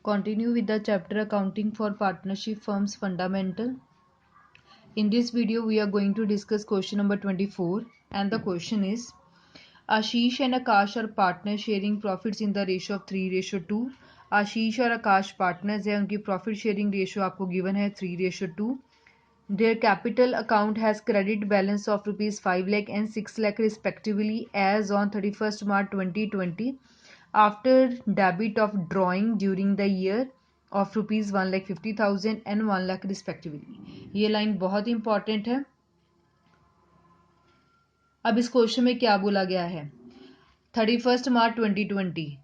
Continue with the chapter Accounting for Partnership Firms Fundamental. In this video, we are going to discuss question number 24, and the question is Ashish and Akash are partners sharing profits in the ratio of 3:2. आशीष और आकाश partners है, उनकी profit sharing ratio आपको given है 3:2. Their capital account has credit balance of rupees 5 lakh and 6 lakh respectively as on 31st March 2020 after debit of drawing during the year of rupees 1,50,000 and 1 lakh respectively. ये line बहुत important है. अब इस question में क्या बोला गया है? 31st मार्च 2020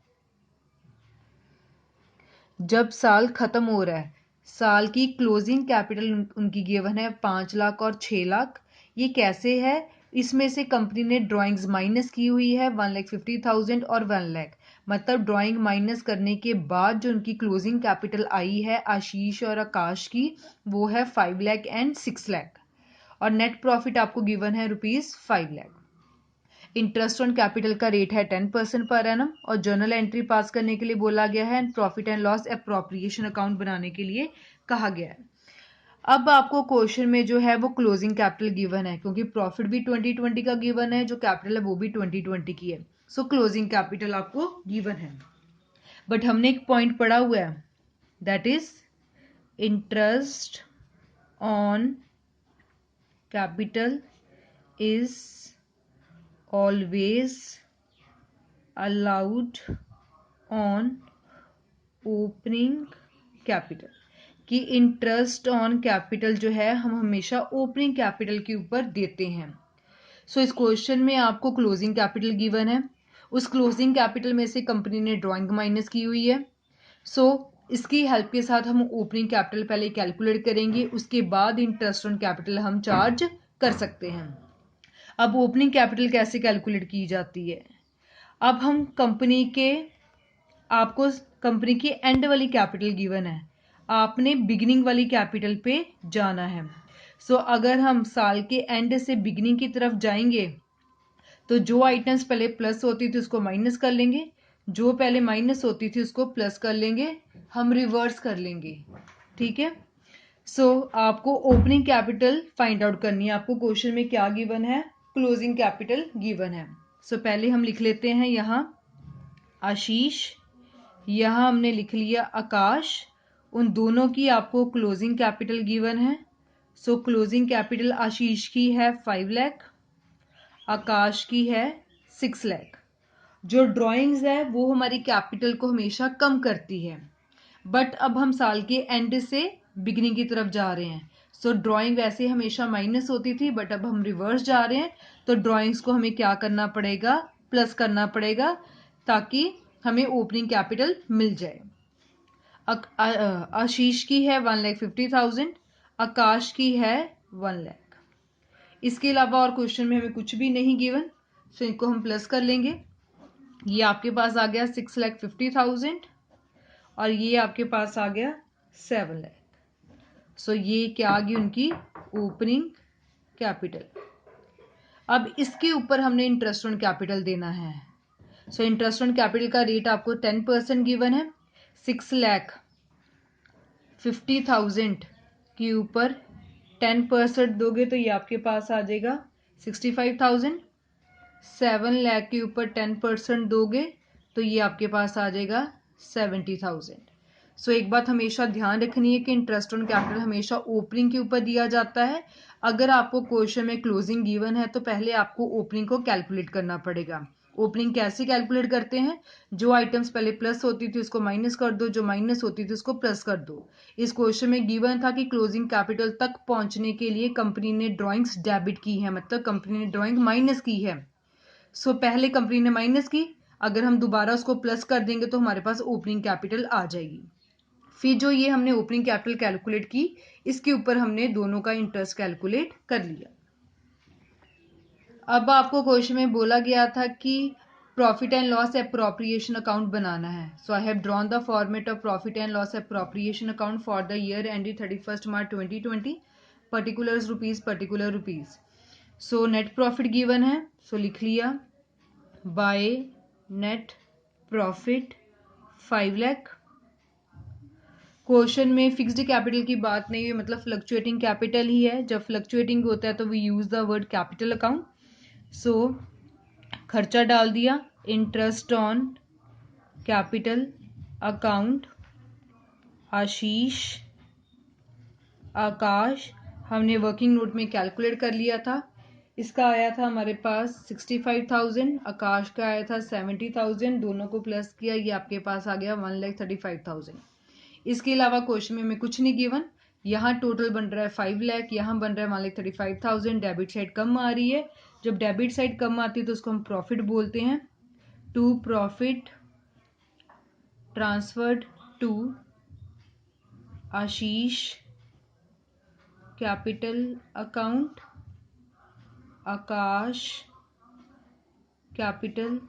जब साल खत्म हो रहा है, साल की क्लोजिंग कैपिटल उनकी गिवन है 5 लाख और 6 लाख. ये कैसे है? इसमें से कंपनी ने ड्राइंग्स माइनस की हुई है 1,50,000 और 1 लाख. मतलब ड्राइंग माइनस करने के बाद जो उनकी क्लोजिंग कैपिटल आई है आशीष और आकाश की, वो है 5 लाख एंड 6 लाख. और नेट प्रॉफिट आपको गिवन है rupees 5 lakh. Interest on capital का रेट है 10% पर एनम और जर्नल एंट्री पास करने के लिए बोला गया है and profit and loss appropriation account बनाने के लिए कहा गया है. अब आपको क्वेश्चन में जो है वो क्लोजिंग कैपिटल गिवन है, क्योंकि प्रॉफिट भी 2020 का गिवन है, जो कैपिटल है वो भी 2020 की है. सो क्लोजिंग कैपिटल आपको गिवन है. बट हमने एक पॉइंट पढ़ा हुआ है, that is interest on capital is always allowed on opening capital. कि इंटरेस्ट ऑन कैपिटल जो है हम हमेशा ओपनिंग कैपिटल के ऊपर देते हैं. सो इस क्वेश्चन में आपको क्लोजिंग कैपिटल गिवन है. उस क्लोजिंग कैपिटल में से कंपनी ने ड्राइंग माइनस की हुई है. सो इसकी हेल्प के साथ हम ओपनिंग कैपिटल पहले कैलकुलेट करेंगे, उसके बाद इंटरेस्ट ऑन कैपिटल हम चार्ज कर सकते हैं. अब ओपनिंग कैपिटल कैसे कैलकुलेट की जाती है? अब हम आपको कंपनी की एंड वाली कैपिटल गिवन है, आपने बिगिनिंग वाली कैपिटल पे जाना है. सो अगर हम साल के एंड से बिगिनिंग की तरफ जाएंगे तो जो आइटम्स पहले प्लस होती थी उसको माइनस कर लेंगे, जो पहले माइनस होती थी उसको प्लस कर लेंगे, हम रिवर्स कर लेंगे. ठीक है. सो आपको ओपनिंग कैपिटल फाइंड आउट करनी है. आपको क्वेश्चन में क्या गिवन है? क्लोजिंग कैपिटल गिवन है. सो पहले हम लिख लेते हैं यहां आशीष, यहां हमने लिख लिया आकाश. उन दोनों की आपको क्लोजिंग कैपिटल गिवन है. सो क्लोजिंग कैपिटल आशीष की है 5 लाख, आकाश की है 6 लाख. जो ड्राइंग्स है वो हमारी कैपिटल को हमेशा कम करती है, बट अब हम साल के एंड से बिगिनिंग की तरफ जा रहे हैं. सो ड्राइंग वैसे हमेशा माइनस होती थी, बट अब हम रिवर्स जा रहे हैं, तो ड्राइंग्स को हमें क्या करना पड़ेगा? प्लस करना पड़ेगा, ताकि हमें ओपनिंग कैपिटल मिल जाए. आशीष की है 1,50,000, आकाश की है 1 लाख. इसके अलावा और क्वेश्चन में हमें कुछ भी नहीं गिवन, सो इनको हम प्लस कर लेंगे. ये आपके पास आ गया 6,50,000 और ये आपके पास आ गया 7 लाख. सो ये क्या आ गई? उनकी ओपनिंग कैपिटल. अब इसके ऊपर हमने इंटरेस्ट ऑन कैपिटल देना है. सो इंटरेस्ट ऑन कैपिटल का रेट आपको 10% गिवन है. 6,50,000 के ऊपर 10% दोगे तो ये आपके पास आ जाएगा 65,000. 7 लाख के ऊपर 10% दोगे तो ये आपके पास आ जाएगा 70,000. सो एक बात हमेशा ध्यान रखनी है कि इंटरेस्ट ऑन कैपिटल हमेशा ओपनिंग के ऊपर दिया जाता है. अगर आपको क्वेश्चन में क्लोजिंग गिवन है तो पहले आपको ओपनिंग को कैलकुलेट करना पड़ेगा. ओपनिंग कैसे कैलकुलेट करते हैं? जो आइटम्स पहले प्लस होती थी उसको माइनस कर दो, जो माइनस होती थी उसको प्लस कर दो. इस क्वेश्चन में गिवन था कि क्लोजिंग कैपिटल तक पहुंचने के लिए कंपनी ने ड्राइंग्स डेबिट की है, मतलब कंपनी ने ड्राइंग माइनस की है. सो पहले कंपनी ने माइनस की, अगर हम दोबारा उसको प्लस कर देंगे तो हमारे पास ओपनिंग कैपिटल आ जाएगी. फिर जो ये हमने ओपनिंग कैपिटल कैलकुलेट की, इसके ऊपर हमने दोनों का इंटरेस्ट कैलकुलेट कर लिया. अब आपको क्वेश्चन में बोला गया था कि profit and loss appropriation account बनाना है. So I have drawn the format of profit and loss appropriation account for the year ended 31st March 2020. Particulars rupees, particular rupees. So net profit given है, so लिख लिया by net profit 5 lakh. Question में fixed capital की बात नहीं है, मतलब fluctuating capital ही है। जब फ्लक्चुएटिंग होता है तो we use the word capital account. So खर्चा डाल दिया, interest on capital account, Ashish, Akash, हमने वर्किंग नोट में कैलकुलेट कर लिया था। इसका आया था हमारे पास 65,000, आकाश का आया था 70,000, दोनों को प्लस किया, ये आपके पास आ गया 1,35,000। इसके अलावा क्वेश्चन में हमें कुछ नहीं गिवन। यहाँ टोटल बन रहा है 5 लाख, यहाँ बन रहा है 1,35,000। डेबिट साइड कम आ रही है, जब डेबिट साइड कम आती है तो उसको हम प्रॉफिट बोलते हैं। To profit transferred to Ashish capital account, Akash capital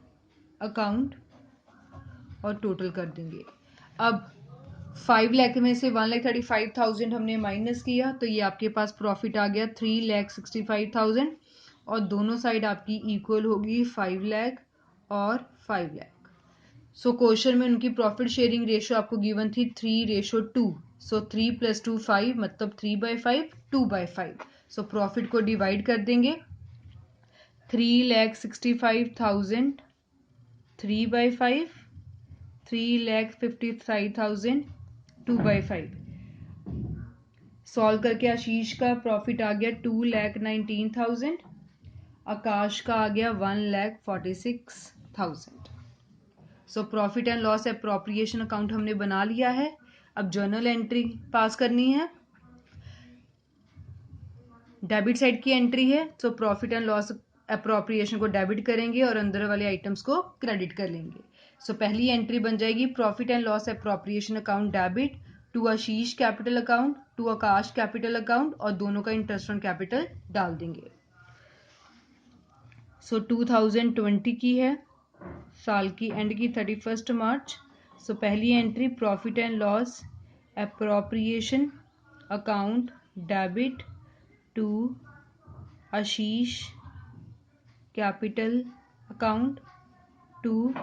account, और टोटल कर देंगे। अब 5 लाख में से 1,35,000 हमने माइनस किया तो ये आपके पास प्रॉफिट आ गया 3,65,000, और दोनों साइड आपकी इक्वल होगी 5 लाख और 5 लाख। सो क्वेश्चन में उनकी प्रॉफिट शेयरिंग रेशियो आपको गिवन थी 3:2। सो 3 + 2 5, मतलब 3/5 2/5। सो प्रॉफिट को डिवाइड कर देंगे, 3,65,000 3/5, 3,55,000 2/5। सॉल्व करके आशीष का प्रॉफिट आ गया 2,19,000, आकाश का आ गया 1,46,000। So profit and loss appropriation account हमने बना लिया है। अब जर्नल एंट्री पास करनी है। डेबिट साइड की एंट्री है, so profit and loss appropriation को डेबिट करेंगे और अंदर वाले आइटम्स को क्रेडिट कर लेंगे। सो पहली एंट्री बन जाएगी profit and loss appropriation account debit to Ashish capital account, to Akash capital account, और दोनों का इंटरेस्ट ऑन कैपिटल डाल देंगे। सो 2020 की है, साल की एंड की 31 मार्च। सो पहली entry profit and loss appropriation account debit to Ashish capital account, to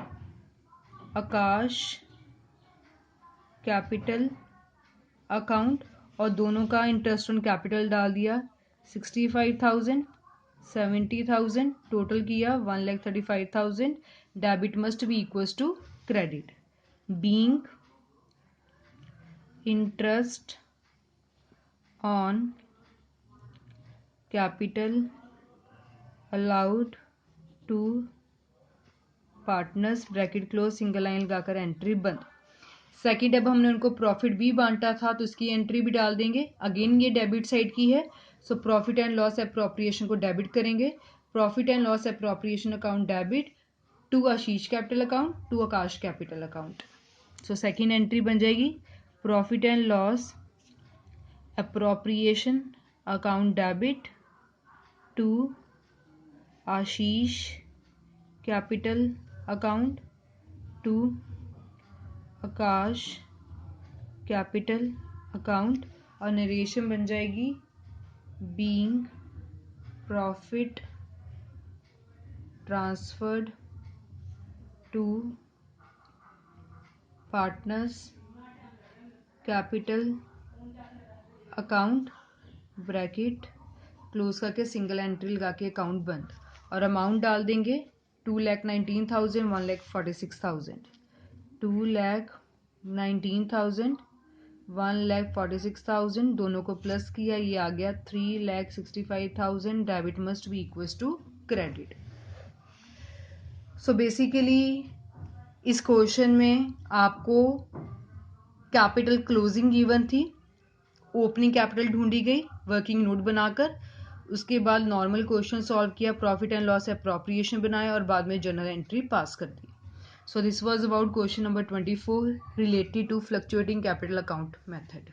Akash capital account, और दोनों का इंटरेस्ट ऑन कैपिटल डाल दिया 65,000 70,000, टोटल किया 1,35,000। Debit must be equals to credit, being interest on capital allowed to partners, bracket close, single line लगाकर entry बंद। Second, अब हमने उनको प्रॉफिट भी बांटा था तो इसकी एंट्री भी डाल देंगे। अगेन ये डेबिट साइड की है, so profit and loss appropriation को डेबिट करेंगे। Profit and loss appropriation account debit to Ashish capital account, to Akash capital account. So second entry बन जाएगी profit and loss appropriation account debit to Ashish capital account, to Akash capital account, और narration बन जाएगी being profit transferred to partners capital account, bracket close करके single entry लगा के account बंद, और अमाउंट डाल देंगे 2,19,000 1,46,000, 2,19,000 1,46,000, दोनों को प्लस किया, ये आ गया 3,65,000। Debit must be equals to credit. So basically इस क्वेश्चन में आपको कैपिटल क्लोजिंग गिवन थी, ओपनिंग कैपिटल ढूंढी गई वर्किंग नोट बनाकर, उसके बाद नॉर्मल क्वेश्चन सॉल्व किया, प्रॉफिट एंड लॉस एप्रोप्रिएशन बनाया, और बाद में जर्नल एंट्री पास कर दी। So this was about question number 24 related to fluctuating capital account method.